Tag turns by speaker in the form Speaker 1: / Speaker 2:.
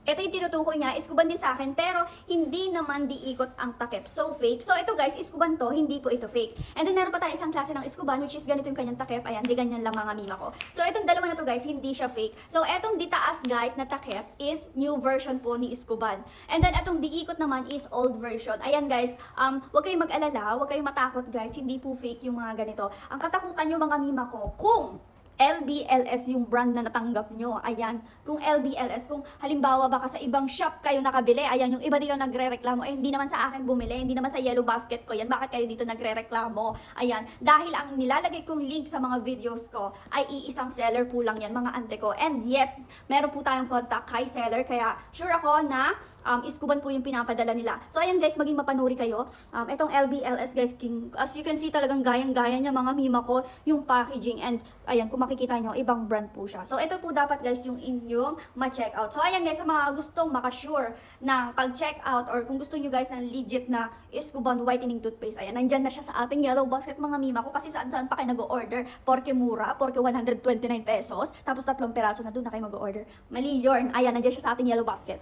Speaker 1: Ito yung tinutukoy niya, iskuban din sa akin, pero hindi naman diikot ang takip. So, fake. So, ito guys, iskuban to, hindi po ito fake. And then, meron pa tayo isang klase ng iskuban, which is ganito yung kanyang takip. Ayan, di ganyan lang mga mima ko. So, itong dalawa na to guys, hindi siya fake. So, etong ditaas guys na takip is new version po ni iskuban. And then, etong diikot naman is old version. Ayan guys, huwag kayong mag-alala, huwag kayong matakot guys, hindi po fake yung mga ganito. Ang katakutan nyo mga mima ko, kung LBLS yung brand na natanggap nyo. Ayan, kung LBLS, kung halimbawa baka sa ibang shop kayo nakabili, ayan, yung iba dito nagre-reklamo, eh hindi naman sa akin bumili, hindi naman sa Yellow Basket ko yan, bakit kayo dito nagre-reklamo? Ayan, dahil ang nilalagay kong link sa mga videos ko ay iisang seller po lang yan, mga ante ko. And yes, meron po tayong contact kay seller, kaya sure ako na iskuban po yung pinapadala nila. So ayan guys, maging mapanuri kayo. Itong LBLS guys, as you can see talagang gayang-gaya niya mga mima ko, yung packaging. And ayan, kung makikita nyo, ibang brand po siya. So ito po dapat guys yung inyong ma-check out. So ayan guys, sa mga gustong makasure ng pag-check out, or kung gusto nyo guys ng legit na iskuban whitening toothpaste, ayan, nandyan na siya sa ating Yellow Basket mga mima ko, kasi saan-saan pa kayo nag-order, porke mura, porke 129 pesos, tapos 3 peraso na doon na kayo mag-order. Mali yun. Ayan, nandyan siya sa ating Yellow Basket.